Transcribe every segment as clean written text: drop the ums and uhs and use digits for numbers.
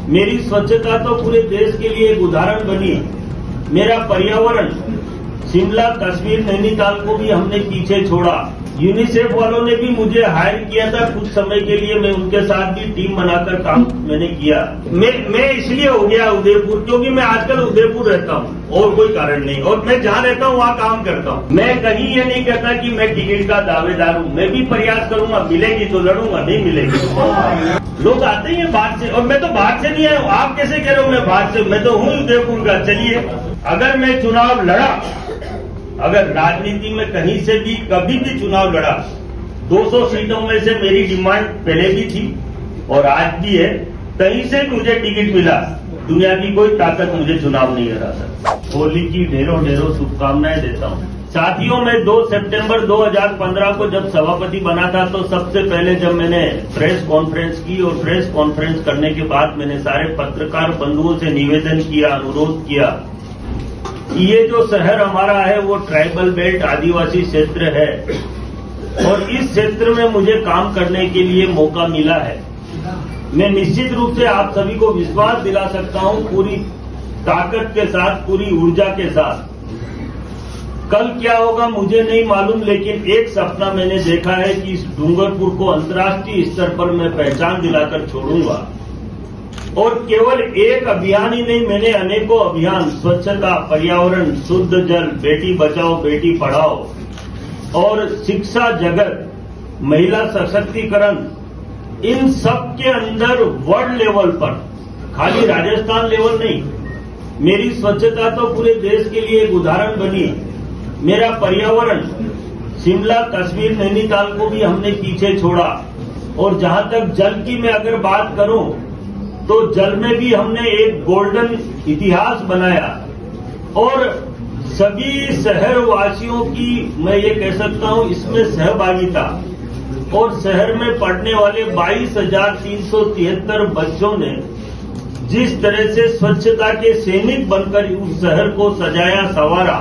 मेरी स्वच्छता तो पूरे देश के लिए एक उदाहरण बनी। मेरा पर्यावरण शिमला, कश्मीर, नैनीताल को भी हमने पीछे छोड़ा। यूनिसेफ वालों ने भी मुझे हायर किया था कुछ समय के लिए, मैं उनके साथ भी टीम बनाकर काम मैंने किया। मैं इसलिए हो गया उदयपुर, क्योंकि मैं आजकल उदयपुर रहता हूँ और कोई कारण नहीं, और मैं जहाँ रहता हूँ वहाँ काम करता हूँ। मैं कहीं ये नहीं कहता कि मैं टिकट का दावेदार हूँ, मैं भी प्रयास करूंगा, मिलेगी तो लड़ूंगा, नहीं मिलेगी। लोग आते हैं बाहर से, और मैं तो बाहर से नहीं आया हूँ। आप कैसे कह रहे हो मैं बाहर से? मैं तो हूँ उदयपुर का। चलिए, अगर मैं चुनाव लड़ा, अगर राजनीति में कहीं से भी कभी भी चुनाव लड़ा, 200 सीटों में से मेरी डिमांड पहले भी थी और आज भी है, कहीं से मुझे टिकट मिला, दुनिया की कोई ताकत मुझे चुनाव नहीं हरा सकती। होली की ढेरों ढेरों शुभकामनाएं देता हूं। साथियों, मैं 2 सितंबर 2015 को जब सभापति बना था, तो सबसे पहले जब मैंने प्रेस कॉन्फ्रेंस की, और प्रेस कॉन्फ्रेंस करने के बाद मैंने सारे पत्रकार बंधुओं से निवेदन किया, अनुरोध किया कि ये जो शहर हमारा है वो ट्राइबल बेल्ट, आदिवासी क्षेत्र है, और इस क्षेत्र में मुझे काम करने के लिए मौका मिला है। मैं निश्चित रूप से आप सभी को विश्वास दिला सकता हूं, पूरी ताकत के साथ, पूरी ऊर्जा के साथ। कल क्या होगा मुझे नहीं मालूम, लेकिन एक सपना मैंने देखा है कि इस डूंगरपुर को अंतर्राष्ट्रीय स्तर पर मैं पहचान दिलाकर छोड़ूंगा। और केवल एक अभियान ही नहीं, मैंने अनेकों अभियान, स्वच्छता, पर्यावरण, शुद्ध जल, बेटी बचाओ बेटी पढ़ाओ, और शिक्षा जगत, महिला सशक्तिकरण, इन सब के अंदर वर्ल्ड लेवल पर, खाली राजस्थान लेवल नहीं, मेरी स्वच्छता तो पूरे देश के लिए एक उदाहरण बनी। मेरा पर्यावरण शिमला, कश्मीर, नैनीताल को भी हमने पीछे छोड़ा। और जहां तक जल की मैं अगर बात करूं, तो जल में भी हमने एक गोल्डन इतिहास बनाया, और सभी शहर वासियों की, मैं ये कह सकता हूं, इसमें सहभागिता, और शहर में पढ़ने वाले 22,373 बच्चों ने जिस तरह से स्वच्छता के सैनिक बनकर उस शहर को सजाया, संवारा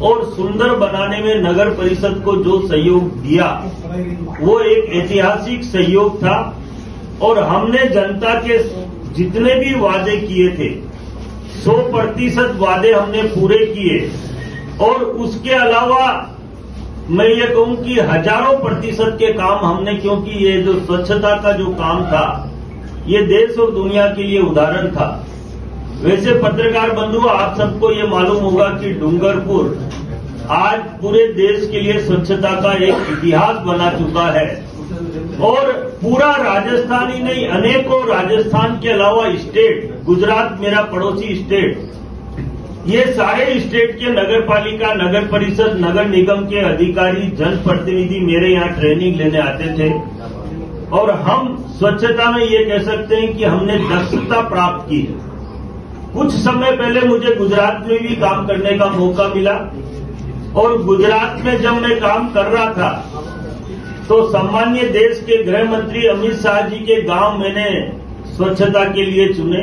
और सुंदर बनाने में नगर परिषद को जो सहयोग दिया, वो एक ऐतिहासिक सहयोग था। और हमने जनता के जितने भी वादे किए थे, 100% वादे हमने पूरे किए। और उसके अलावा मैं ये कहूं कि हजारों प्रतिशत के काम हमने, क्योंकि ये जो स्वच्छता का जो काम था, ये देश और दुनिया के लिए उदाहरण था। वैसे पत्रकार बंधुओं, आप सबको ये मालूम होगा कि डूंगरपुर आज पूरे देश के लिए स्वच्छता का एक इतिहास बना चुका है, और पूरा राजस्थान ही नहीं, अनेकों राजस्थान के अलावा स्टेट, गुजरात मेरा पड़ोसी स्टेट, ये सारे स्टेट के नगर पालिका, नगर परिषद, नगर निगम के अधिकारी, जनप्रतिनिधि मेरे यहाँ ट्रेनिंग लेने आते थे। और हम स्वच्छता में ये कह सकते हैं कि हमने दक्षता प्राप्त की। कुछ समय पहले मुझे गुजरात में भी काम करने का मौका मिला, और गुजरात में जब मैं काम कर रहा था, तो सम्मानीय देश के गृह मंत्री अमित शाह जी के गांव मैंने स्वच्छता के लिए चुने।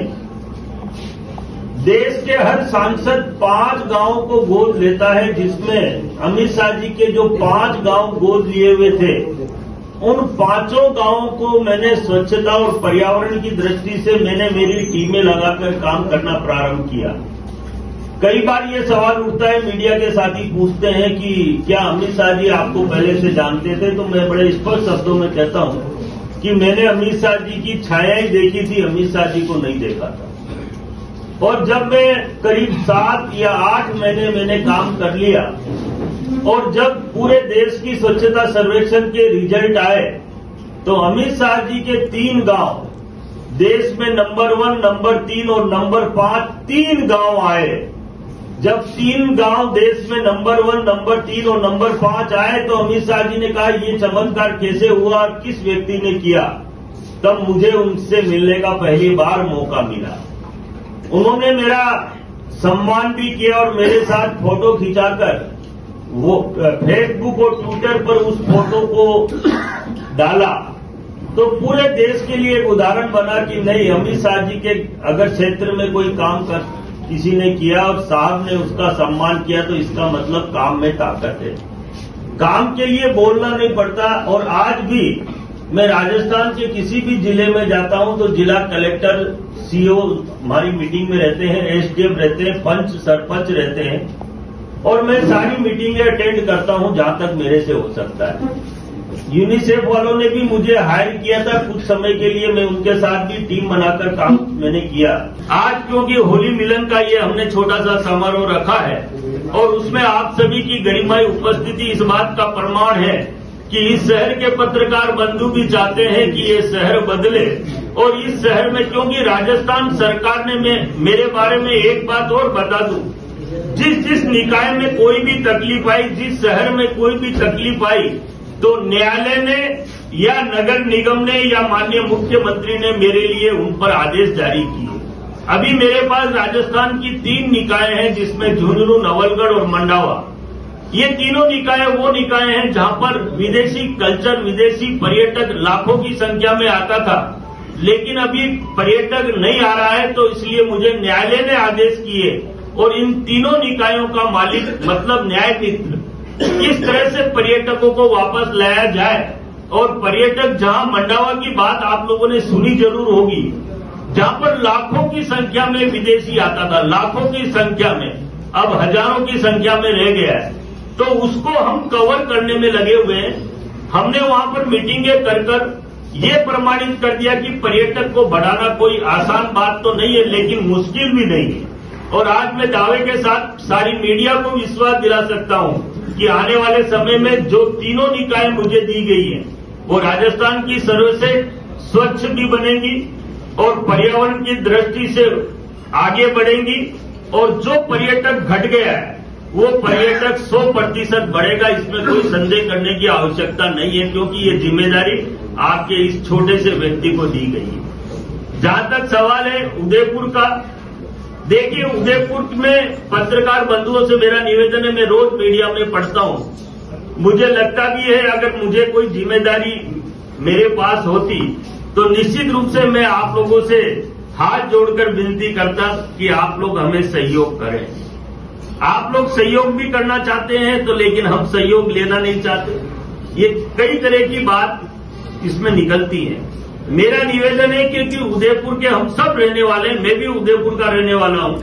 देश के हर सांसद 5 गांवों को गोद लेता है, जिसमें अमित शाह जी के जो 5 गांव गोद लिए हुए थे, उन 5 गांवों को मैंने स्वच्छता और पर्यावरण की दृष्टि से मैंने मेरी टीमें लगाकर काम करना प्रारंभ किया। कई बार ये सवाल उठता है, मीडिया के साथी पूछते हैं कि क्या अमित शाह जी आपको पहले से जानते थे? तो मैं बड़े स्पष्ट शब्दों में कहता हूं कि मैंने अमित शाह जी की छाया ही देखी थी, अमित शाह जी को नहीं देखा था। और जब मैं करीब 7 या 8 महीने मैंने काम कर लिया, और जब पूरे देश की स्वच्छता सर्वेक्षण के रिजल्ट आए, तो अमित शाह जी के 3 गांव देश में नंबर 1, नंबर 3 और नंबर 5, 3 गांव आए। जब 3 गांव देश में नंबर 1, नंबर 3 और नंबर 5 आए, तो अमित शाह जी ने कहा ये चमत्कार कैसे हुआ और किस व्यक्ति ने किया। तब मुझे उनसे मिलने का पहली बार मौका मिला। उन्होंने मेरा सम्मान भी किया और मेरे साथ फोटो खिंचाकर वो फेसबुक और ट्विटर पर उस फोटो को डाला। तो पूरे देश के लिए एक उदाहरण बना कि नहीं, अमित शाह जी के अगर क्षेत्र में कोई काम किसी ने किया और साहब ने उसका सम्मान किया, तो इसका मतलब काम में ताकत है। काम के लिए बोलना नहीं पड़ता। और आज भी मैं राजस्थान के किसी भी जिले में जाता हूं तो जिला कलेक्टर सीओ हमारी मीटिंग में रहते हैं, एसडीएम रहते हैं, पंच सरपंच रहते हैं और मैं सारी मीटिंगें अटेंड करता हूं जहां तक मेरे से हो सकता है। यूनिसेफ वालों ने भी मुझे हायर किया था कुछ समय के लिए, मैं उनके साथ भी टीम बनाकर काम मैंने किया। आज क्योंकि होली मिलन का ये हमने छोटा सा समारोह रखा है और उसमें आप सभी की गरिमाई उपस्थिति इस बात का प्रमाण है कि इस शहर के पत्रकार बंधु भी चाहते हैं कि ये शहर बदले। और इस शहर में क्योंकि राजस्थान सरकार ने मेरे बारे में एक बात और बता दूं, जिस निकाय में कोई भी तकलीफ आई, जिस शहर में कोई भी तकलीफ आई, तो न्यायालय ने या नगर निगम ने या माननीय मुख्यमंत्री ने मेरे लिए उन पर आदेश जारी किए। अभी मेरे पास राजस्थान की 3 निकाय हैं जिसमें झुंझुनू, नवलगढ़ और मंडावा। ये तीनों निकाय वो निकाय हैं जहां पर विदेशी कल्चर, विदेशी पर्यटक लाखों की संख्या में आता था, लेकिन अभी पर्यटक नहीं आ रहा है, तो इसलिए मुझे न्यायालय ने आदेश किए और इन तीनों निकायों का मालिक मतलब न्याय मित्र किस तरह से पर्यटकों को वापस लाया जाए। और पर्यटक जहां मंडावा की बात आप लोगों ने सुनी जरूर होगी, जहां पर लाखों की संख्या में विदेशी आता था, लाखों की संख्या में, अब हजारों की संख्या में रह गया है, तो उसको हम कवर करने में लगे हुए हैं। हमने वहां पर मीटिंगें कर ये प्रमाणित कर दिया कि पर्यटक को बढ़ाना कोई आसान बात तो नहीं है, लेकिन मुश्किल भी नहीं है। और आज मैं दावे के साथ सारी मीडिया को विश्वास दिला सकता हूं कि आने वाले समय में जो तीनों निकाय मुझे दी गई है वो राजस्थान की सर्वश्रेष्ठ स्वच्छ भी बनेगी और पर्यावरण की दृष्टि से आगे बढ़ेंगी। और जो पर्यटक घट गया है वो पर्यटक 100% बढ़ेगा, इसमें कोई संदेह करने की आवश्यकता नहीं है, क्योंकि ये जिम्मेदारी आपके इस छोटे से व्यक्ति को दी गई है। जहां तक सवाल है उदयपुर का, देखिए उदयपुर में पत्रकार बंधुओं से मेरा निवेदन है, मैं रोज मीडिया में पढ़ता हूं, मुझे लगता भी है अगर मुझे कोई जिम्मेदारी मेरे पास होती तो निश्चित रूप से मैं आप लोगों से हाथ जोड़कर विनती करता कि आप लोग हमें सहयोग करें। आप लोग सहयोग भी करना चाहते हैं तो, लेकिन हम सहयोग लेना नहीं चाहते। ये कई तरह की बात इसमें निकलती है। मेरा निवेदन है क्योंकि उदयपुर के हम सब रहने वाले हैं, मैं भी उदयपुर का रहने वाला हूं,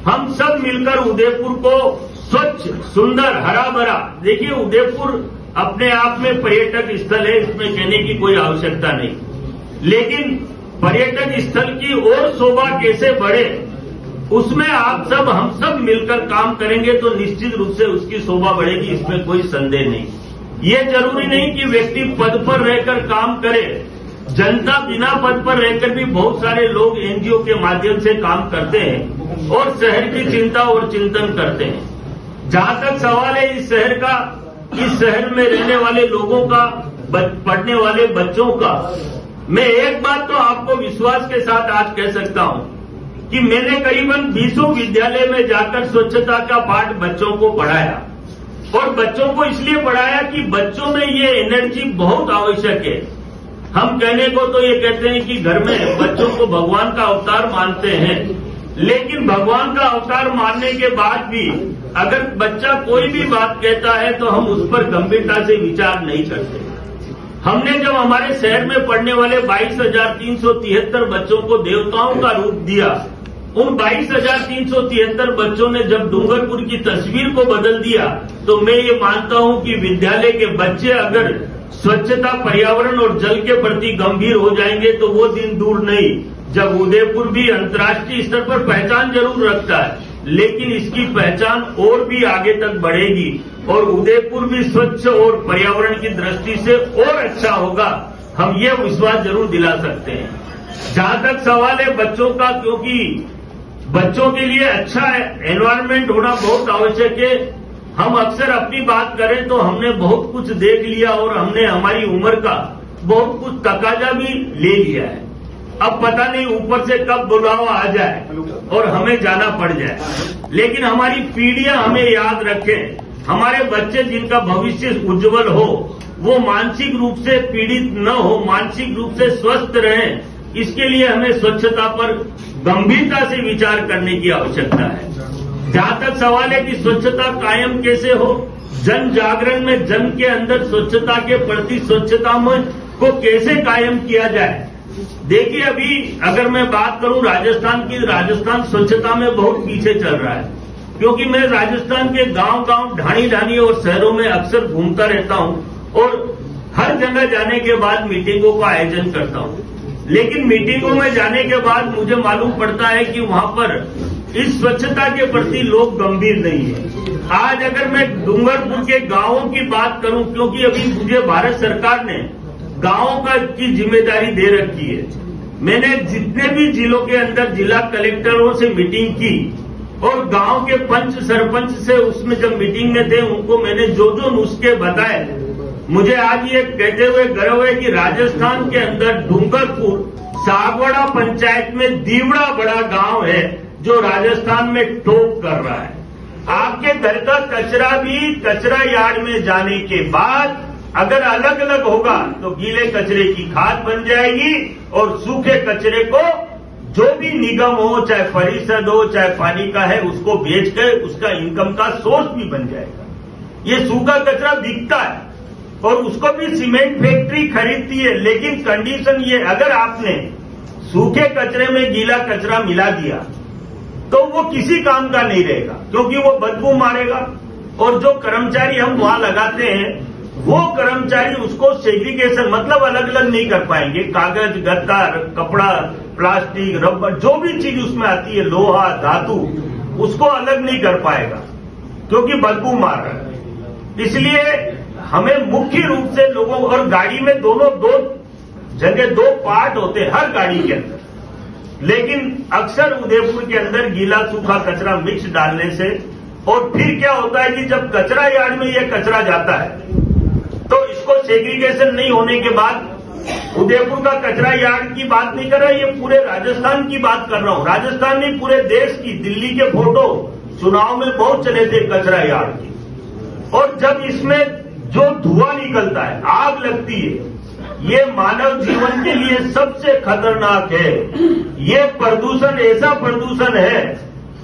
हम सब मिलकर उदयपुर को स्वच्छ, सुंदर, हरा भरा, देखिए उदयपुर अपने आप में पर्यटक स्थल है, इसमें कहने की कोई आवश्यकता नहीं, लेकिन पर्यटक स्थल की और शोभा कैसे बढ़े उसमें आप सब, हम सब मिलकर काम करेंगे तो निश्चित रूप से उसकी शोभा बढ़ेगी, इसमें कोई संदेह नहीं। ये जरूरी नहीं कि व्यक्ति पद पर रहकर काम करे, जनता बिना पद पर रहकर भी बहुत सारे लोग एनजीओ के माध्यम से काम करते हैं और शहर की चिंता और चिंतन करते हैं। जहां तक सवाल है इस शहर का, इस शहर में रहने वाले लोगों का, पढ़ने वाले बच्चों का, मैं एक बात तो आपको विश्वास के साथ आज कह सकता हूं कि मैंने करीबन 20 विद्यालय में जाकर स्वच्छता का पाठ बच्चों को पढ़ाया। और बच्चों को इसलिए पढ़ाया कि बच्चों में ये एनर्जी बहुत आवश्यक है। हम कहने को तो ये कहते हैं कि घर में बच्चों को भगवान का अवतार मानते हैं, लेकिन भगवान का अवतार मानने के बाद भी अगर बच्चा कोई भी बात कहता है तो हम उस पर गंभीरता से विचार नहीं करते। हमने जब हमारे शहर में पढ़ने वाले 22,373 बच्चों को देवताओं का रूप दिया, उन 22,373 बच्चों ने जब डूंगरपुर की तस्वीर को बदल दिया, तो मैं ये मानता हूं कि विद्यालय के बच्चे अगर स्वच्छता, पर्यावरण और जल के प्रति गंभीर हो जाएंगे तो वो दिन दूर नहीं जब उदयपुर भी अंतर्राष्ट्रीय स्तर पर पहचान जरूर रखता है, लेकिन इसकी पहचान और भी आगे तक बढ़ेगी और उदयपुर भी स्वच्छ और पर्यावरण की दृष्टि से और अच्छा होगा, हम ये विश्वास जरूर दिला सकते हैं। जहां तक सवाल है बच्चों का, क्योंकि बच्चों के लिए अच्छा एनवायरनमेंट होना बहुत आवश्यक है। हम अक्सर अपनी बात करें तो हमने बहुत कुछ देख लिया और हमने हमारी उम्र का बहुत कुछ तकाजा भी ले लिया है। अब पता नहीं ऊपर से कब बुलावा आ जाए और हमें जाना पड़ जाए, लेकिन हमारी पीढ़ियां हमें याद रखें, हमारे बच्चे जिनका भविष्य उज्जवल हो, वो मानसिक रूप से पीड़ित न हो, मानसिक रूप से स्वस्थ रहें, इसके लिए हमें स्वच्छता पर गंभीरता से विचार करने की आवश्यकता है। जहां तक सवाल है कि स्वच्छता कायम कैसे हो, जन जागरण में जन के अंदर स्वच्छता के प्रति स्वच्छता में को कैसे कायम किया जाए, देखिए, अभी अगर मैं बात करूं राजस्थान की, राजस्थान स्वच्छता में बहुत पीछे चल रहा है, क्योंकि मैं राजस्थान के गांव-गांव, ढाणी-ढाणी और शहरों में अक्सर घूमता रहता हूं और हर जगह जाने के बाद मीटिंगों का आयोजन करता हूं। लेकिन मीटिंगों में जाने के बाद मुझे मालूम पड़ता है कि वहां पर इस स्वच्छता के प्रति लोग गंभीर नहीं है। आज अगर मैं डूंगरपुर के गांवों की बात करूं, क्योंकि अभी मुझे भारत सरकार ने गांवों की जिम्मेदारी दे रखी है, मैंने जितने भी जिलों के अंदर जिला कलेक्टरों से मीटिंग की और गांव के पंच सरपंच से उसमें जब मीटिंग में थे उनको मैंने जो जो नुस्खे बताए, मुझे आज ये कहते हुए गर्व है कि राजस्थान के अंदर डूंगरपुर सागवाड़ा पंचायत में दीवड़ा बड़ा गांव है जो राजस्थान में टॉप कर रहा है। आपके घर का कचरा भी कचरा यार्ड में जाने के बाद अगर अलग अलग होगा तो गीले कचरे की खाद बन जाएगी और सूखे कचरे को जो भी निगम हो, चाहे परिषद हो, चाहे पानी का है, उसको बेचकर उसका इनकम का सोर्स भी बन जाएगा। ये सूखा कचरा बिकता है और उसको भी सीमेंट फैक्ट्री खरीदती है, लेकिन कंडीशन ये, अगर आपने सूखे कचरे में गीला कचरा मिला दिया तो वो किसी काम का नहीं रहेगा, क्योंकि वो बदबू मारेगा। और जो कर्मचारी हम वहां लगाते हैं वो कर्मचारी उसको सेग्रीगेशन मतलब अलग अलग नहीं कर पाएंगे। कागज, गत्ता, कपड़ा, प्लास्टिक, रबर, जो भी चीज उसमें आती है, लोहा, धातु, उसको अलग नहीं कर पाएगा क्योंकि बदबू मार रहा है। इसलिए हमें मुख्य रूप से लोगों, और गाड़ी में दो जगह 2 पार्ट होते हैं हर गाड़ी के अंदर, लेकिन अक्सर उदयपुर के अंदर गीला सूखा कचरा मिक्स डालने से, और फिर क्या होता है कि जब कचरा यार्ड में ये कचरा जाता है तो इसको सेग्रीगेशन नहीं होने के बाद, उदयपुर का कचरा यार्ड की बात नहीं कर रहा, ये पूरे राजस्थान की बात कर रहा हूं। राजस्थान नहीं, पूरे देश की। दिल्ली के फोटो चुनाव में बहुत चले थे कचरा यार्ड की, और जब इसमें जो धुआं निकलता है, आग लगती है, ये मानव जीवन के लिए सबसे खतरनाक है। ये प्रदूषण ऐसा प्रदूषण है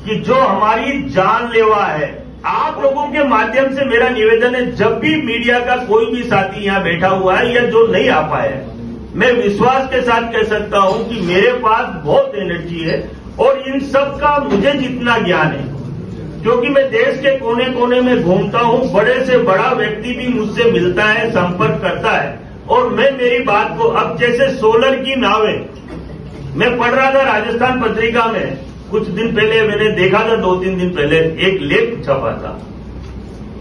कि जो हमारी जानलेवा है। आप लोगों के माध्यम से मेरा निवेदन है, जब भी मीडिया का कोई भी साथी यहाँ बैठा हुआ है या जो नहीं आ पाया है, मैं विश्वास के साथ कह सकता हूं कि मेरे पास बहुत एनर्जी है और इन सब का मुझे जितना ज्ञान है, क्योंकि मैं देश के कोने कोने में घूमता हूं, बड़े से बड़ा व्यक्ति भी मुझसे मिलता है, संपर्क करता है, और मैं मेरी बात को, अब जैसे सोलर की नावें, मैं पढ़ रहा था राजस्थान पत्रिका में कुछ दिन पहले, मैंने देखा था 2-3 दिन पहले एक लेख छपा था।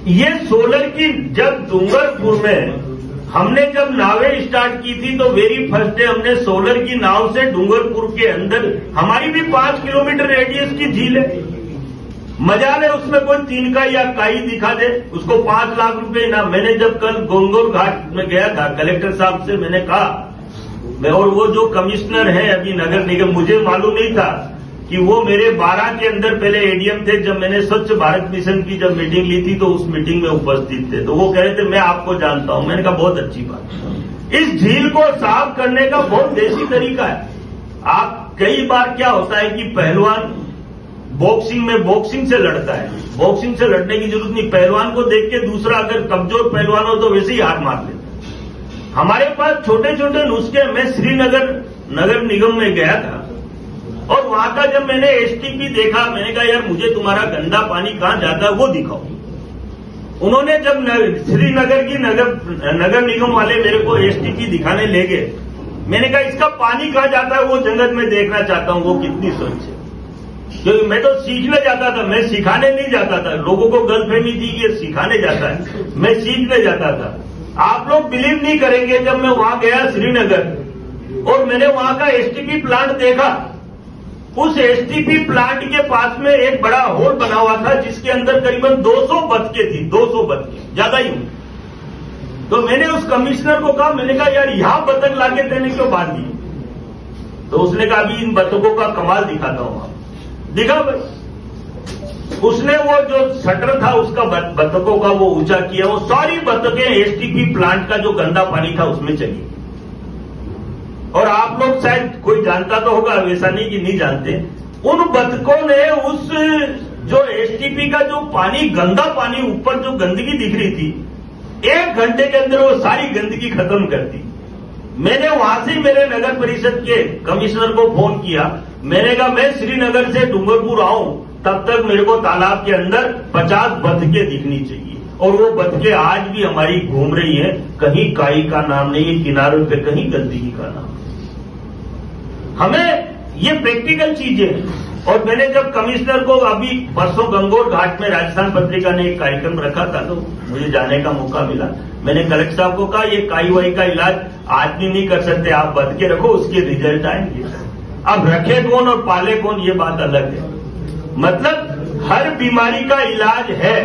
ये सोलर की, जब डूंगरपुर में हमने जब नावें स्टार्ट की थी तो वेरी फर्स्ट डे हमने सोलर की नाव से डूंगरपुर के अंदर, हमारी भी 5 किलोमीटर रेडियस की झील है, मजाल है उसमें कोई तिनका या काई दिखा दे, उसको 5 लाख रुपए ना। मैंने जब कल गोंगोर घाट में गया था, कलेक्टर साहब से मैंने कहा, और वो जो कमिश्नर है अभी नगर निगम, मुझे मालूम नहीं था कि वो मेरे 12 के अंदर पहले एडीएम थे। जब मैंने स्वच्छ भारत मिशन की जब मीटिंग ली थी तो उस मीटिंग में उपस्थित थे, तो वो कह रहे थे मैं आपको जानता हूं। मैंने कहा बहुत अच्छी बात। इस झील को साफ करने का बहुत देसी तरीका है। आप कई बार क्या होता है कि पहलवान बॉक्सिंग में बॉक्सिंग से लड़ता है, बॉक्सिंग से लड़ने की जरूरत नहीं, पहलवान को देख के दूसरा अगर कमजोर पहलवान हो तो वैसे ही हार मार लेता है। हमारे पास छोटे छोटे नुस्खे। मैं श्रीनगर नगर निगम में गया था और वहां का जब मैंने एसटीपी देखा, मैंने कहा यार मुझे तुम्हारा गंदा पानी कहां जाता है वो दिखाओ। उन्होंने जब श्रीनगर की नगर निगम वाले मेरे को एसटीपी दिखाने ले गए, मैंने कहा इसका पानी कहां जाता है वो जगत में देखना चाहता हूं, वो कितनी स्वच्छ है। क्योंकि मैं तो सीखने जाता था, मैं सिखाने नहीं जाता था। लोगों को गलतफहमी थी कि ये सिखाने जाता है, मैं सीखने जाता था। आप लोग बिलीव नहीं करेंगे, जब मैं वहां गया श्रीनगर और मैंने वहां का एसटीपी प्लांट देखा, उस एसटीपी प्लांट के पास में एक बड़ा होल बना हुआ था जिसके अंदर करीबन 200 बतखें थी, 200 बतखें, ज्यादा ही। तो मैंने उस कमिश्नर को कहा, मैंने कहा यार यहां बतख लाके देने क्यों बांध दी? तो उसने कहा अभी इन बतखों का कमाल दिखाता हूं। दिखा भाई, उसने वो जो शटर था उसका बतखों का वो ऊंचा किया, वो सारी बतखें एसटीपी प्लांट का जो गंदा पानी था उसमें चली। और आप लोग शायद कोई जानता तो होगा, वैसा नहीं कि नहीं जानते, उन बतखों ने उस जो एसटीपी का जो पानी, गंदा पानी, ऊपर जो गंदगी दिख रही थी, 1 घंटे के अंदर वो सारी गंदगी खत्म कर दी। मैंने वहां से मेरे नगर परिषद के कमिश्नर को फोन किया। मैंने कहा मैं श्रीनगर से डूंगरपुर आऊं तब तक मेरे को तालाब के अंदर 50 बतखें दिखनी चाहिए, और वो बतखें आज भी हमारी घूम रही है। कहीं काई का नाम नहीं है, किनारों पे कहीं गंदगी का नाम। हमें ये प्रैक्टिकल चीजें हैं। और मैंने जब कमिश्नर को अभी परसों गंगोर घाट में राजस्थान पत्रिका ने एक कार्यक्रम रखा था, तो मुझे जाने का मौका मिला। मैंने कलेक्टर साहब को कहा ये काई वाई का इलाज आदमी नहीं कर सकते, आप बतखें रखो, उसके रिजल्ट आएंगे। अब रखे कौन और पाले कौन ये बात अलग है। मतलब हर बीमारी का इलाज है,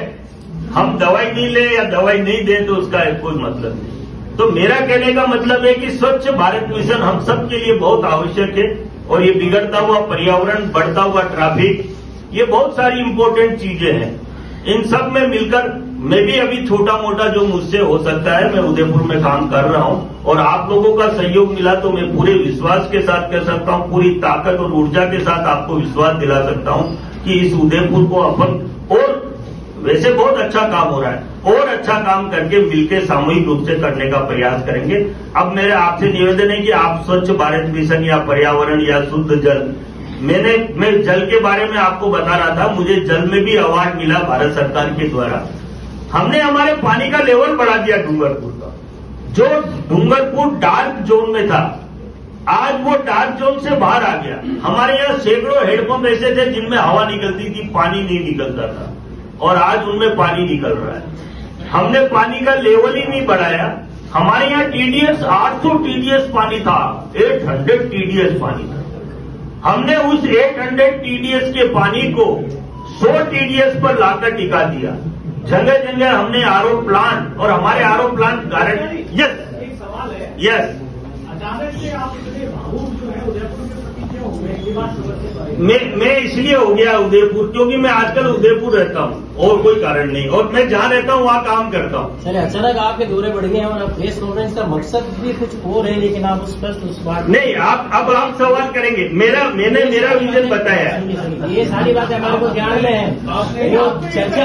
हम दवाई नहीं ले या दवाई नहीं दें तो उसका कोई मतलब नहीं। तो मेरा कहने का मतलब है कि स्वच्छ भारत मिशन हम सब के लिए बहुत आवश्यक है। और ये बिगड़ता हुआ पर्यावरण, बढ़ता हुआ ट्रैफिक, ये बहुत सारी इंपॉर्टेंट चीजें हैं। इन सब में मिलकर मैं भी अभी छोटा मोटा जो मुझसे हो सकता है, मैं उदयपुर में काम कर रहा हूं, और आप लोगों का सहयोग मिला तो मैं पूरे विश्वास के साथ कह सकता हूं, पूरी ताकत और ऊर्जा के साथ आपको विश्वास दिला सकता हूं कि इस उदयपुर को अपन, और वैसे बहुत अच्छा काम हो रहा है, और अच्छा काम करके मिलकर सामूहिक रूप से करने का प्रयास करेंगे। अब मेरा आपसे निवेदन है कि आप स्वच्छ भारत मिशन या पर्यावरण या शुद्ध जल, मैं जल के बारे में आपको बता रहा था, मुझे जल में भी अवार्ड मिला भारत सरकार के द्वारा। हमने हमारे पानी का लेवल बढ़ा दिया डूंगरपुर का। जो डूंगरपुर डार्क जोन में था, आज वो डार्क जोन से बाहर आ गया। हमारे यहाँ सैकड़ों हेडपंप ऐसे थे जिनमें हवा निकलती थी, पानी नहीं निकलता था, और आज उनमें पानी निकल रहा है। हमने पानी का लेवल ही नहीं बढ़ाया। हमारे यहाँ टीडीएस 800 टीडीएस पानी था, 800 टीडीएस पानी था। हमने उस 800 टीडीएस के पानी को 100 टीडीएस पर लाकर टिका दिया। जगह जगह हमने आरओ प्लांट, और हमारे आरओ प्लांट गारंटी। यस, एक सवाल है, यस, अचानक से आप इतने भावुक जो है उदयपुर के प्रति क्यों हो गए, ये बात समझ मैं इसलिए हो गया उदयपुर, क्योंकि मैं आजकल उदयपुर रहता हूँ और कोई कारण नहीं, और मैं जहाँ रहता हूँ वहाँ काम करता हूँ। सर अचानक आपके दौरे बढ़ गए हैं, और अब प्रेस कॉन्फ्रेंस का मकसद भी कुछ और है, लेकिन आप उस बात नहीं, अब आप सवाल करेंगे। मैंने मेरा विजन बताया। ये सारी बातें हमारे को ध्यान में है। चर्चा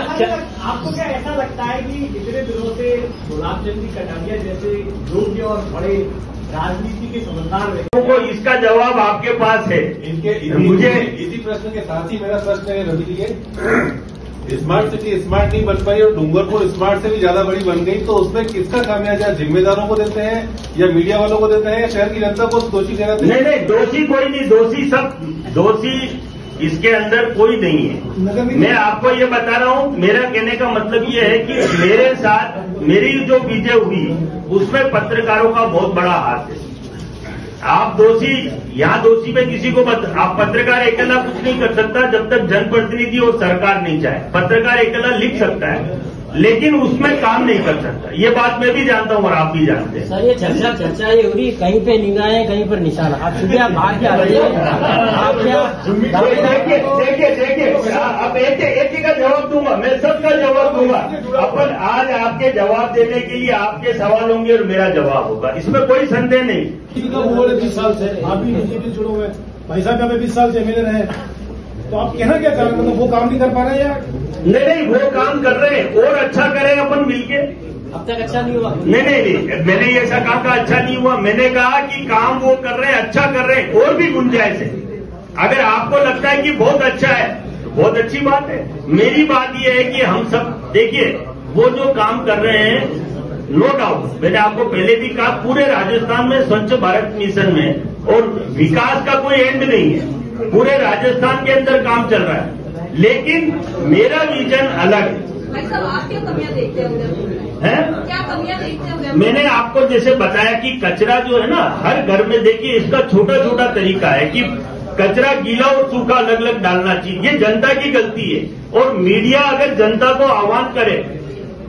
आपको क्या ऐसा लगता है कि इतने दिनों से गुलाब चंद जी कटारिया जैसे योग्य और बड़े राजनीति के समझदार व्यक्ति को इसका जवाब आपके पास है? मुझे इसी प्रश्न के साथ ही मेरा प्रश्न है Ravi ji, smart city smart नहीं बन पाई और डूंगरपुर स्मार्ट से भी ज्यादा बड़ी बन गई, तो उसमें किसका खामियाजा जिम्मेदारों को देते हैं या मीडिया वालों को देते हैं या शहर की जनता को दोषी ठहराते हैं? नहीं, दोषी कोई नहीं, दोषी इसके अंदर कोई नहीं है। मैं आपको ये बता रहा हूँ, मेरा कहने का मतलब ये है कि मेरे साथ मेरी जो विजय हुई उसमें पत्रकारों का बहुत बड़ा हाथ है। आप दोषी, यहाँ दोषी पे किसी को आप पत्रकार अकेला कुछ नहीं कर सकता जब तक जनप्रतिनिधि और सरकार नहीं चाहे। पत्रकार अकेला लिख सकता है लेकिन उसमें काम नहीं कर सकता, ये बात मैं भी जानता हूँ और आप भी जानते हैं। सर ये चर्चा ये हो रही, कहीं पे निगाहें कहीं पर निशाना। आप सुबह आप बाहर क्या रही है, आप क्या देखिए, अब एक का जवाब दूंगा, मैं सबका जवाब दूंगा। अपन आज आपके जवाब देने के लिए आपके सवाल होंगे और मेरा जवाब होगा, इसमें कोई संदेह नहीं। 20 साल से आप भी बीजेपी जुड़े हुए, भाई साहब का 20 साल से मिले रहे, तो आप कहना क्या चाह रहे हैं, मतलब वो काम नहीं कर पा रहे हैं या नहीं, वो काम कर रहे हैं और अच्छा करें अपन मिलके। अब तक अच्छा नहीं हुआ? नहीं, मैंने ये ऐसा कहा था अच्छा नहीं हुआ, मैंने कहा कि काम वो कर रहे हैं, अच्छा कर रहे हैं, और भी गुंजाइश है। अगर आपको लगता है कि बहुत अच्छा है तो बहुत अच्छी बात है। मेरी बात ये है कि हम सब देखिए, वो जो काम कर रहे हैं, नो डाउट, मैंने आपको पहले भी कहा, पूरे राजस्थान में स्वच्छ भारत मिशन में, और विकास का कोई एंड नहीं है, पूरे राजस्थान के अंदर काम चल रहा है, लेकिन मेरा विजन अलग है। भाई साहब, आप क्या कमियां देखते हैं उधर? क्या कमियां देखते हैं? मैंने आपको जैसे बताया कि कचरा जो है ना, हर घर में देखिए, इसका छोटा छोटा तरीका है कि कचरा गीला और सूखा अलग अलग डालना चाहिए। ये जनता की गलती है, और मीडिया अगर जनता को आह्वान करे,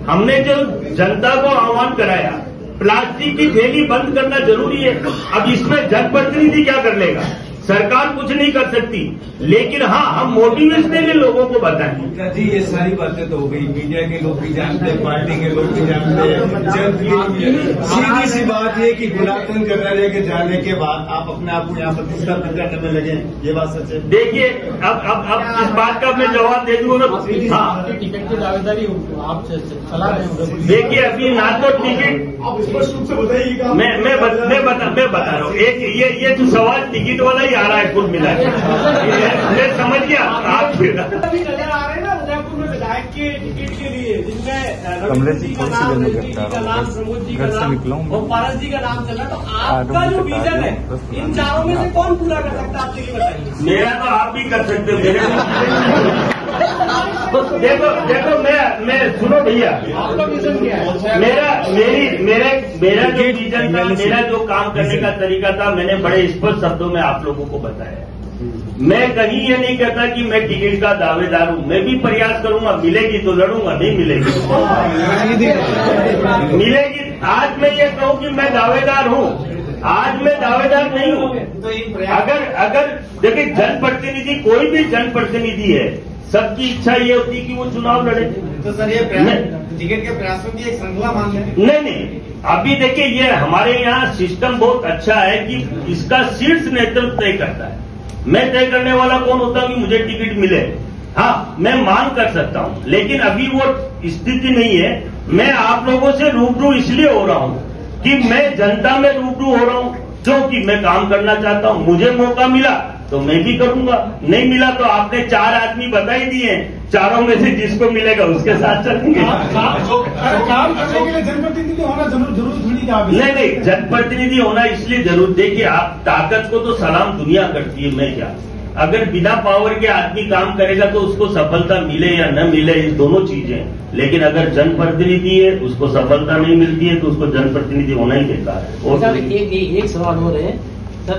हमने जो जनता को आह्वान कराया, प्लास्टिक की थैली बंद करना जरूरी है। अब इसमें जनप्रतिनिधि क्या कर लेगा, सरकार कुछ नहीं कर सकती, लेकिन हाँ, हम मोटिवेशनली लोगों को बताएं। जी ये सारी बातें तो हो गई, मीडिया के लोग भी जानते हैं, पार्टी के लोग भी जानते हैं। सीधी सी बात ये कि गुलाब चंद कटारिया के जाने के बाद आप अपने आप को यहाँ प्रतिष्ठापित करने में लगे, ये बात सच है? देखिए, अब इस बात का मैं जवाब दे दूंगा। हाँ, टिकट की दावेदारी आप सलाह दें। देखिए अभी ना तो टिकट, आप स्पष्ट रूप से बताइएगा। मैं बता रहा हूँ, एक ये जो सवाल टिकट वाला ही आ रहा है कुल मिला के, मैं समझ गया आप अभी नजर आ रहे हैं ना उदयपुर में विधायक के टिकट के लिए, जिसमें रविंद्र जी का नाम, रणजीत जी का नाम, प्रमोद जी का नाम और पारस जी का नाम चल रहा है, तो आपका जो विजन है इन चारों में से कौन पूरा कर सकता है, आप ये बताइए। मेरा तो आप भी कर सकते हो, मेरे देखो मैं सुनो भैया, आपका विजन क्या है? मेरा जो विजन था, मेरा जो काम करने का तरीका था, मैंने बड़े स्पष्ट शब्दों में आप लोगों को बताया। मैं कहीं ये नहीं कहता कि मैं टिकट का दावेदार हूं, मैं भी प्रयास करूंगा, मिलेगी तो लड़ूंगा, नहीं मिलेगी मिलेगी। आज मैं ये कहूं कि मैं दावेदार हूं, आज मैं दावेदार नहीं हूं। अगर देखिए जनप्रतिनिधि, कोई भी जनप्रतिनिधि है, सबकी इच्छा ये होती है कि वो चुनाव लड़े। तो सर ये टिकट के प्रयासों की एक श्रृंखला मान लें। नहीं, अभी देखिए ये हमारे यहाँ सिस्टम बहुत अच्छा है कि इसका शीर्ष नेतृत्व तय करता है। मैं तय करने वाला कौन होता हूँ कि मुझे टिकट मिले? हाँ, मैं मांग कर सकता हूँ, लेकिन अभी वो स्थिति नहीं है। मैं आप लोगों से रूबरू इसलिए हो रहा हूँ कि मैं जनता में रूबरू हो रहा हूँ, क्योंकि मैं काम करना चाहता हूँ। मुझे मौका मिला तो मैं भी करूंगा, नहीं मिला तो आपने 4 आदमी बता ही दिए, चारों में से जिसको मिलेगा उसके साथ चलेंगे। काम करने के लिए जनप्रतिनिधि होना जरूर थोड़ी क्या? नहीं, जनप्रतिनिधि होना इसलिए जरूर। देखिए आप, ताकत को तो सलाम दुनिया करती है, मैं क्या, अगर बिना पावर के आदमी काम करेगा तो उसको सफलता मिले या न मिले, ये दोनों चीजें। लेकिन अगर जनप्रतिनिधि है, उसको सफलता नहीं मिलती है, तो उसको जनप्रतिनिधि होना ही बेकार है। और सर एक सवाल और है सर,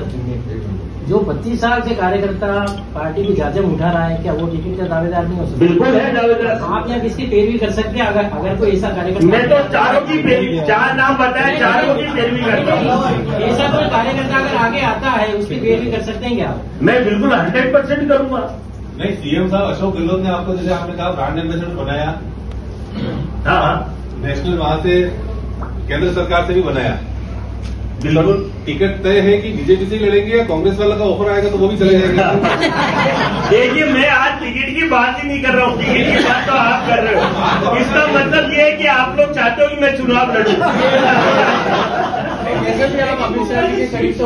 जो 25 साल से कार्यकर्ता पार्टी को जाजम उठा रहा है, क्या वो टिकट का दावेदार नहीं हो सकता? बिल्कुल है दावेदार। आप यहाँ किसकी पैरवी कर सकते हैं अगर कोई ऐसा कार्यकर्ता? मैं तो चारों की पैरवी, 4 नाम बताए, चारों की पैरवी करता हूँ। ऐसा कोई कार्यकर्ता अगर आगे आता है उसकी पैरवी कर सकते हैं क्या? मैं बिल्कुल 100% करूंगा। नहीं, सीएम साहब अशोक गहलोत ने आपको, जैसे आपने कहा, ब्रांड एम्बेसडर बनाया। हाँ, नेशनल वहां से केंद्र सरकार से भी बनाया। बिल्कुल। टिकट तय है कि बीजेपी से लड़ेंगे या कांग्रेस वाला का ऑफर आएगा तो वो भी चले जाएंगे? देखिए मैं आज टिकट की बात ही नहीं कर रहा हूँ, टिकट की बात तो आप कर रहे हो। इसका मतलब ये है कि आप लोग चाहते हो कि मैं चुनाव लड़ूं। जैसे भी आप अमित शाह जी के करीब तो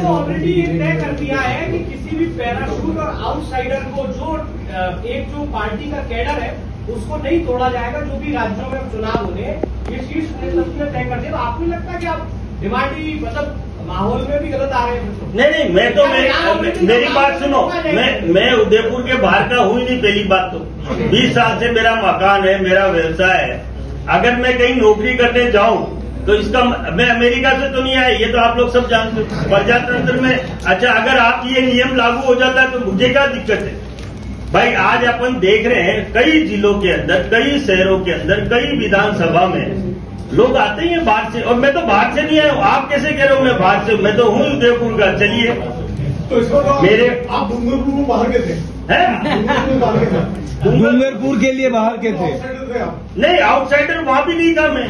ऑलरेडी तय कर दिया है कि किसी भी पैराशूट और आउटसाइडर को, जो पार्टी का कैडर है उसको नहीं तोड़ा जाएगा। जो भी राज्यों में चुनाव होने, ये शीर्ष नेतृत्व ने तय कर दिया। तो आपको लगता है कि आप डिमांडी मतलब माहौल में भी गलत आ रहे हैं? नहीं, मैं तो मेरी बात सुनो, मैं उदयपुर के बाहर का हूँ ही नहीं। पहली बात तो 20 साल से मेरा मकान है, मेरा व्यवसाय है। अगर मैं कहीं नौकरी करने जाऊं तो इसका, मैं अमेरिका से तो नहीं आया, ये तो आप लोग सब जानते हो प्रजातंत्र में। अच्छा, अगर आप ये नियम लागू हो जाता है तो मुझे क्या दिक्कत है भाई? आज अपन देख रहे हैं कई जिलों के अंदर, कई शहरों के अंदर, कई विधानसभा में लोग आते हैं बाहर से, और मैं तो बाहर से नहीं आया हूँ। आप कैसे कह रहे हो मैं बाहर से? मैं तो हूँ उदयपुर का। चलिए, तो इसको तो मेरे आप डूंगरपुर को बाहर के थे? डूंगरपुर के लिए बाहर के थे? नहीं, आउटसाइडर वहां भी नहीं था मैं।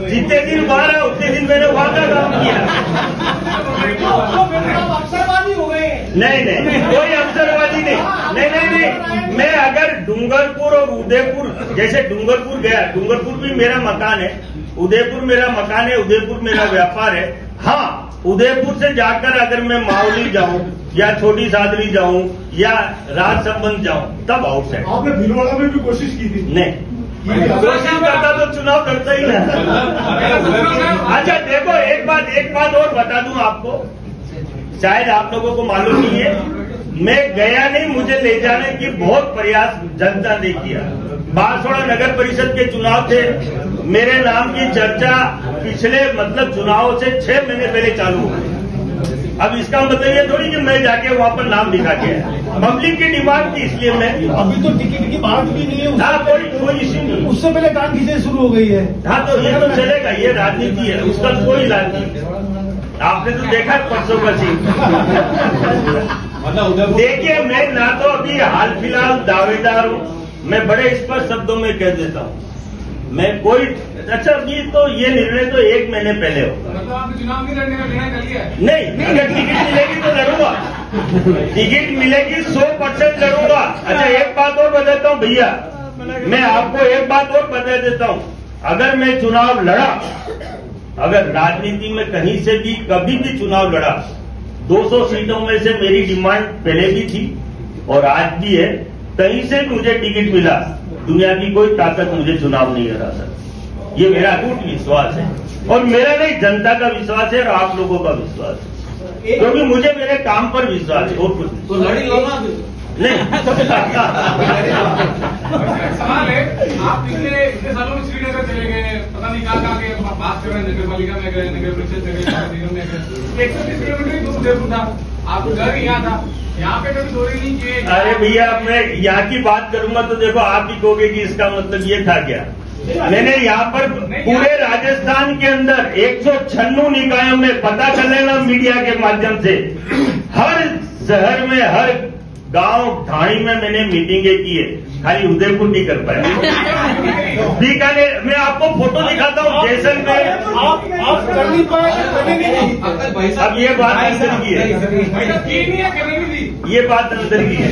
जितने दिन बाहर है उतने दिन मैंने वहां का काम किया। अवसरवादी हो गए? नहीं, कोई अवसरवादी नहीं। मैं अगर डूंगरपुर और उदयपुर, जैसे डूंगरपुर गया, डूंगरपुर भी मेरा मकान है, उदयपुर मेरा मकान है, उदयपुर मेरा व्यापार है। हाँ, उदयपुर से जाकर अगर मैं मावली जाऊं या छोटी सादरी जाऊं या राजसंबंध जाऊं, तब आउटसाइड। आपने भीलवाड़ा में भी कोशिश की थी? नहीं, कोशिश करता तो चुनाव करता ही ना। अच्छा देखो, एक बात और बता दूं आपको, शायद आप लोगों को मालूम नहीं है, मैं गया नहीं, मुझे ले जाने की बहुत प्रयास जनता ने किया। बांसवाड़ा नगर परिषद के चुनाव थे, मेरे नाम की चर्चा पिछले चुनाव से 6 महीने पहले चालू हुई। अब इसका मतलब ये थोड़ी कि मैं जाके वहां पर नाम लिखा के आया, पब्लिक की डिमांड थी, इसलिए मैं। अभी तो टिकट की बात भी नहीं है। हाँ, कोई इश्यू नहीं। उससे पहले काम खींचे शुरू हो गई है। हाँ, तो ये तो चलेगा, ये राजनीति है, उसका कोई इलाज नहीं। आपने तो देखा परसों का सीन। देखिए, मैं ना तो अभी हाल फिलहाल दावेदार हूँ, मैं बड़े स्पष्ट शब्दों में कह देता हूँ, मैं कोई। अच्छा, ये निर्णय तो 1 महीने पहले होगा। मतलब आप चुनाव की लड़ने का निर्णय कर लिया? नहीं, अगर टिकट मिलेगी तो लड़ूंगा, टिकट मिलेगी 100% लड़ूंगा। अच्छा, एक बात और बताता हूँ भैया, मैं आपको एक बात और बता देता हूं, अगर मैं चुनाव लड़ा, अगर राजनीति में कहीं से भी कभी भी चुनाव लड़ा, 200 सीटों में से मेरी डिमांड पहले भी थी और आज भी है, कहीं से मुझे टिकट मिला, दुनिया की कोई ताकत मुझे चुनाव नहीं हरा सकती। ये मेरा अटूट विश्वास है और मेरा नहीं, जनता का विश्वास है और आप लोगों का विश्वास है, क्योंकि मुझे मेरे काम पर विश्वास है और कुछ तो लड़ी लो ना नहीं। सवाल है, आप इतने सालों में श्रीनगर चले गए, पता नहीं कहाँ के बात कर रहे हैं, नगर पालिका में गए, नगर परिषद में गए, 130 किलोमीटर ही दूर उदयपुर था, आपका घर यहाँ था, यहाँ पे कभी चोरी नहीं किए। अरे भैया, मैं यहाँ की बात करूंगा तो देखो आप ही कहोगे कि इसका मतलब ये था क्या। मैंने यहाँ पर पूरे राजस्थान के अंदर 196 निकायों में पता कर लेना मीडिया के माध्यम से, हर शहर में, हर गांव ढाणी में मैंने मीटिंगें की है, खाली उदयपुर नहीं कर पाया। बीकानेर में आपको फोटो दिखाता हूँ, जैसलमेर आप कर नहीं पाए। अब ये बात अंदर की है, ये बात अंदर की है।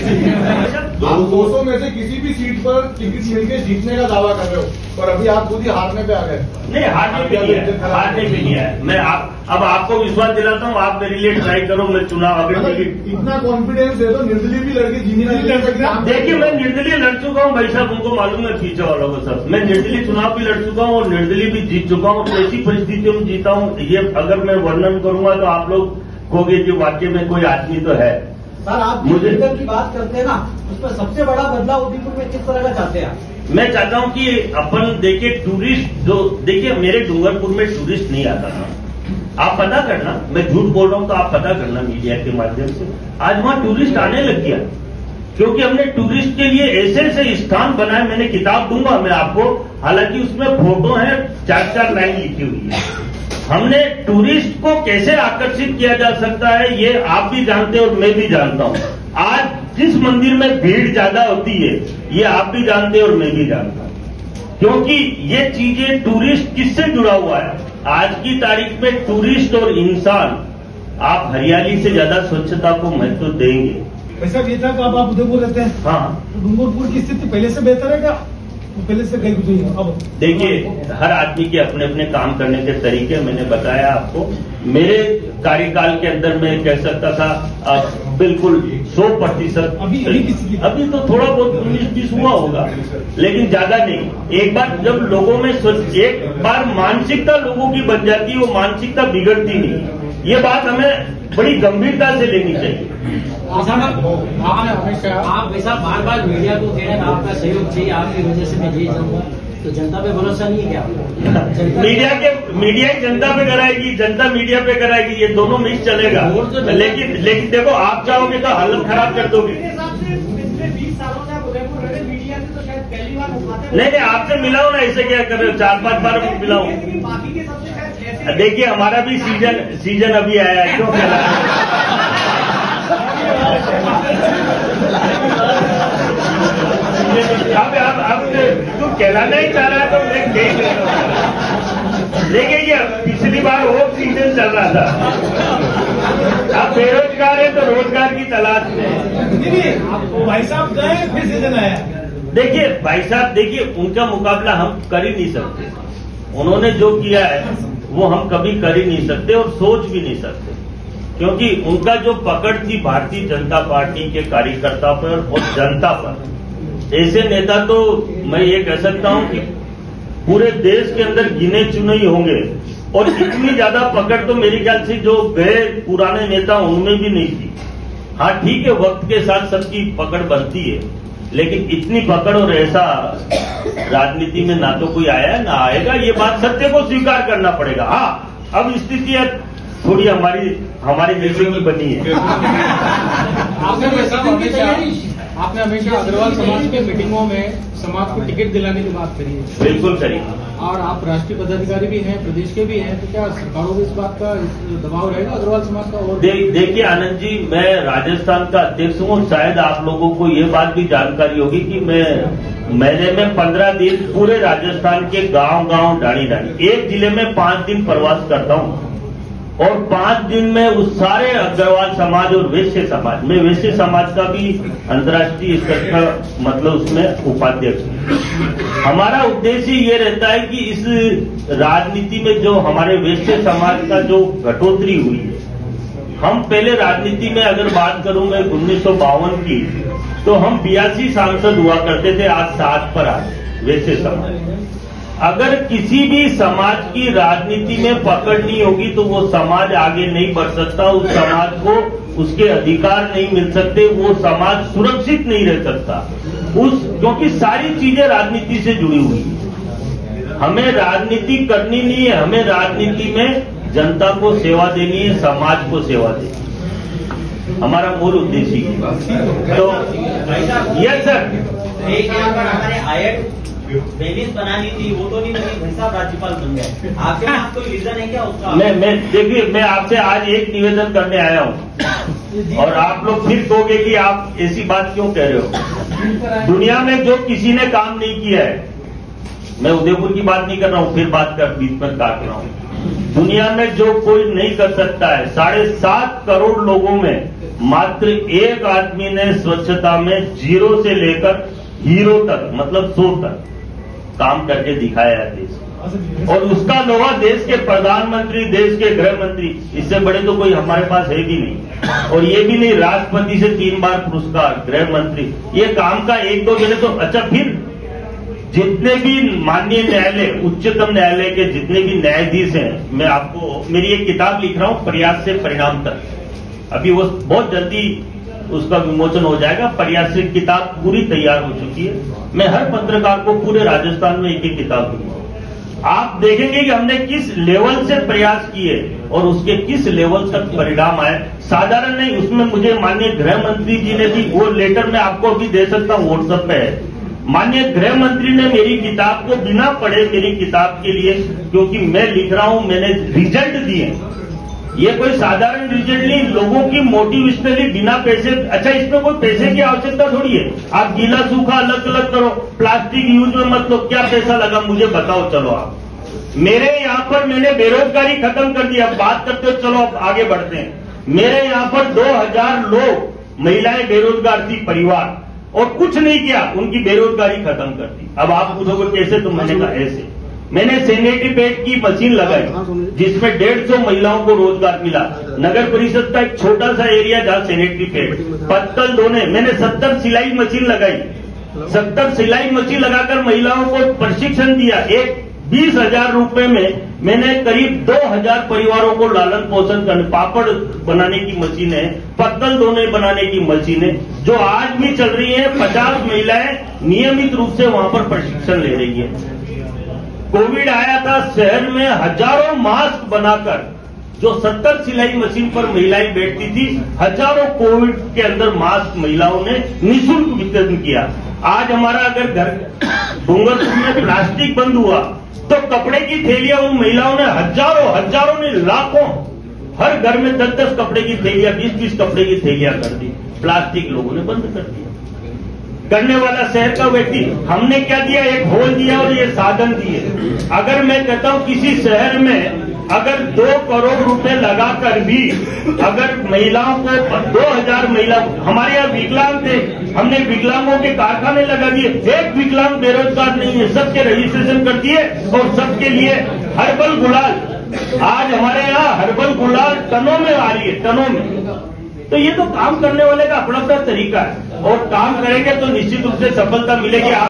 आप 200 में से किसी भी सीट पर टिकट मिलकर जीतने का दावा कर रहे हो, पर अभी आप खुद ही हारने पे आ गए। नहीं, हारने भी नहीं है, मैं अब आपको विश्वास दिलाता हूँ, आप मेरे लिए ट्राई करो, मैं चुनाव अगर इतना कॉन्फिडेंस है तो निर्दलीय भी लड़के जीतने। देखिए, मैं निर्दलीय लड़ चुका हूँ भाई साहब, उनको मालूम है पीछे वालों को सब। मैं निर्दलीय चुनाव भी लड़ चुका हूँ और निर्दलीय भी जीत चुका हूँ, ऐसी परिस्थितियों में जीता हूँ। ये अगर मैं वर्णन करूंगा तो आप लोग कहोगे कि वाकई में कोई आदमी तो है। सर, आप मुझे की बात करते हैं ना, उसमें सबसे बड़ा बदलाव उदयपुर में किस तरह का चाहते हैं? मैं चाहता हूं कि अपन देखिए, टूरिस्ट जो, देखिए मेरे डूंगरपुर में टूरिस्ट नहीं आता था, आप पता करना, मैं झूठ बोल रहा हूं तो आप पता करना मीडिया के माध्यम से, आज वहां टूरिस्ट आने लग गया, क्योंकि हमने टूरिस्ट के लिए ऐसे ऐसे स्थान बनाए। मैंने किताब दूंगा मैं आपको, हालांकि उसमें फोटो है, 4-4 लाइन लिखी हुई है। हमने टूरिस्ट को कैसे आकर्षित किया जा सकता है ये आप भी जानते हैं और मैं भी जानता हूं। आज जिस मंदिर में भीड़ ज्यादा होती है ये आप भी जानते हैं और मैं भी जानता हूं, क्योंकि ये चीजें, टूरिस्ट किससे जुड़ा हुआ है। आज की तारीख में टूरिस्ट और इंसान, आप हरियाली से ज्यादा स्वच्छता को महत्व देंगे। वैसा ये था कि अब आप उदयपुर रहते हैं, हाँ, तो डूंगरपुर की स्थिति पहले से बेहतर है क्या? पहले से कहीं गुजरी है? अब देखिए, हर आदमी के अपने अपने काम करने के तरीके, मैंने बताया आपको। मेरे कार्यकाल के अंदर मैं कह सकता था बिल्कुल 100%। अभी तो थोड़ा बहुत 19-20 हुआ होगा, लेकिन ज्यादा नहीं। एक बार जब लोगों में एक बार मानसिकता लोगों की बन जाती है, वो मानसिकता बिगड़ती नहीं। ये बात हमें बड़ी गंभीरता से लेनी चाहिए। आप वैसा बार बार मीडिया को कह रहे हैं आपका सहयोग चाहिए, आपकी वजह से मैं जीत जाऊंगा, तो जनता पे भरोसा नहीं है क्या? मीडिया ही जनता पे कराएगी, जनता मीडिया पे कराएगी, ये दोनों मिक्स चलेगा। लेकिन देखो, आप चाहोगे तो हालत खराब कर दोगे। पिछले 20 सालों से आप उदयपुर रहे, मीडिया से तो शायद पहली बार उठाते। नहीं, आपसे मिला हूं ना, ऐसे क्या कर रहे हो, 4-5 बार मिला हूं। बाकी के सबसे शायद देखिए, हमारा भी सीजन अभी आया है, क्यों कहला अब तू कहलाना ही चाह रहा है तो मैं कह रहा हूं। देखिए, पिछली बार वो सीजन चल रहा था, अब बेरोजगार है तो रोजगार की तलाश में। भाई साहब गए, फिर सीजन आया। देखिए भाई साहब, देखिए उनका मुकाबला हम कर ही नहीं सकते। उन्होंने जो किया है वो हम कभी कर ही नहीं सकते और सोच भी नहीं सकते, क्योंकि उनका जो पकड़ थी भारतीय जनता पार्टी के कार्यकर्ता पर और जनता पर, ऐसे नेता तो मैं ये कह सकता हूं कि पूरे देश के अंदर गिने चुने ही होंगे। और इतनी ज्यादा पकड़ तो मेरे ख्याल से जो गए पुराने नेता उनमें भी नहीं थी। हाँ ठीक है, वक्त के साथ सबकी पकड़ बनती है, लेकिन इतनी पकड़ और ऐसा राजनीति में ना तो कोई आया है ना आएगा। ये बात सत्य को स्वीकार करना पड़ेगा। हाँ, अब स्थितियां थोड़ी हमारी जैसे की बनी है। आपने हमेशा अग्रवाल समाज के मीटिंगों में समाज को टिकट दिलाने की बात करी है। बिल्कुल करी। और आप राष्ट्रीय पदाधिकारी भी हैं, प्रदेश के भी हैं, तो क्या सरकारों को इस बात का दबाव रहेगा अग्रवाल समाज का? और देखिए आनंद जी, मैं राजस्थान का अध्यक्ष हूँ, शायद आप लोगों को ये बात भी जानकारी होगी कि मैं महीने में 15 दिन पूरे राजस्थान के गांव ढाणी एक जिले में 5 दिन प्रवास करता हूँ। और 5 दिन में उस सारे अग्रवाल समाज और वैश्य समाज में, वैश्य समाज का भी अंतर्राष्ट्रीय स्तर का मतलब उसमें उपाध्यक्ष है। हमारा उद्देश्य ये रहता है कि इस राजनीति में जो हमारे वैश्य समाज का जो घटोतरी हुई है, हम पहले राजनीति में अगर बात करूं मैं 1952 की, तो हम 82 सांसद हुआ करते थे, आज 7 पर आए वैश्य समाज। अगर किसी भी समाज की राजनीति में पकड़ नहीं होगी तो वो समाज आगे नहीं बढ़ सकता, उस समाज को उसके अधिकार नहीं मिल सकते, वो समाज सुरक्षित नहीं रह सकता, क्योंकि सारी चीजें राजनीति से जुड़ी हुई है। हमें राजनीति करनी नहीं है, हमें राजनीति में जनता को सेवा देनी है, समाज को सेवा देनी है, हमारा मूल उद्देश्य है। तो यस सर, एक यहाँ पर हमारे आयत बेनिस बनानी थी, वो तो नहीं बनी, भाई साहब राज्यपाल बन गए। आपके पास कोई रीजन है क्या उसका? देखिए, मैं आपसे आज एक निवेदन करने आया हूँ और आप लोग फिर कहोगे कि आप ऐसी बात क्यों कह रहे हो। दुनिया में जो किसी ने काम नहीं किया है, मैं उदयपुर की बात नहीं कर रहा हूँ, फिर बात कर बीच में काट रहा हूँ। दुनिया में जो कोई नहीं कर सकता है, 7.5 करोड़ लोगों में मात्र एक आदमी ने स्वच्छता में 0 से लेकर हीरो तक, मतलब 100 तक काम करके दिखाया है देश, और उसका लोहा देश के प्रधानमंत्री, देश के गृह मंत्री, इससे बड़े तो कोई हमारे पास है भी नहीं। और ये भी नहीं, राष्ट्रपति से 3 बार पुरस्कार, गृह मंत्री, ये काम का 1-2 जने तो। अच्छा, फिर जितने भी माननीय न्यायालय, उच्चतम न्यायालय के जितने भी न्यायाधीश हैं, मैं आपको मेरी एक किताब लिख रहा हूं, प्रयास से परिणाम तक, अभी वो बहुत जल्दी उसका विमोचन हो जाएगा। प्रयास से किताब पूरी तैयार हो चुकी है। मैं हर पत्रकार को पूरे राजस्थान में एक किताब दूंगा। आप देखेंगे कि हमने किस लेवल से प्रयास किए और उसके किस लेवल तक परिणाम आए। साधारण नहीं, उसमें मुझे माननीय गृह मंत्री जी ने भी, वो लेटर मैं आपको अभी दे सकता हूँ, व्हाट्सएप पे है। माननीय गृह मंत्री ने मेरी किताब को बिना पढ़े, मेरी किताब के लिए, क्योंकि मैं लिख रहा हूं, मैंने रिजल्ट दिए, ये कोई साधारण रिजल्ट नहीं, लोगों की मोटिवेशनली बिना पैसे। अच्छा, इसमें कोई पैसे की आवश्यकता थोड़ी है, आप गीला सूखा अलग अलग करो, प्लास्टिक यूज में मत लो, क्या पैसा लगा मुझे बताओ। चलो, आप मेरे यहाँ पर मैंने बेरोजगारी खत्म कर दिया, बात करते हो, चलो अब आगे बढ़ते हैं। मेरे यहाँ पर 2000 लोग महिलाएं बेरोजगार थी, परिवार, और कुछ नहीं किया, उनकी बेरोजगारी खत्म कर दी। अब आप पूछोगे कैसे, तो मैंने कहा ऐसे, मैंने सैनिटरी पैड की मशीन लगाई जिसमें 150 महिलाओं को रोजगार मिला। नगर परिषद का एक छोटा सा एरिया जहां सैनिटरी पैड, पत्तल धोने, मैंने 70 सिलाई मशीन लगाई, 70 सिलाई मशीन लगाकर महिलाओं को प्रशिक्षण दिया। एक 20,000 रुपए में मैंने करीब 2,000 परिवारों को लालन पोषण करने, पापड़ बनाने की मशीनें, पत्तल धोने बनाने की मशीनें जो आज भी चल रही हैं। 50 महिलाएं नियमित रूप से वहां पर प्रशिक्षण ले रही है। कोविड आया था, शहर में हजारों मास्क बनाकर, जो 70 सिलाई मशीन पर महिलाएं बैठती थी, हजारों कोविड के अंदर मास्क महिलाओं ने निःशुल्क वितरण किया। आज हमारा अगर घर डूंगरपुर में प्लास्टिक बंद हुआ तो कपड़े की थैलियां उन महिलाओं ने हजारों ने लाखों, हर घर में 10-10 कपड़े की थैलियां, 20-20 कपड़े की थैलियां कर दी। प्लास्टिक लोगों ने बंद कर दिया। करने वाला शहर का व्यक्ति, हमने क्या दिया, एक होल दिया और ये साधन दिए। अगर मैं कहता हूं किसी शहर में अगर 2 करोड़ रुपए लगाकर भी अगर महिलाओं को 2000 महिला, हमारे यहाँ विकलांग थे, हमने विकलांगों के कारखाने लगा दिए, एक विकलांग बेरोजगार नहीं है, सबके रजिस्ट्रेशन कर दिए और सबके लिए हर्बल गुलाल, आज हमारे यहाँ हर्बल गुलाल टनों में आ रही है, टनों में। तो ये तो काम करने वाले का अपना अपना तरीका है, और काम करेंगे तो निश्चित रूप से सफलता मिलेगी।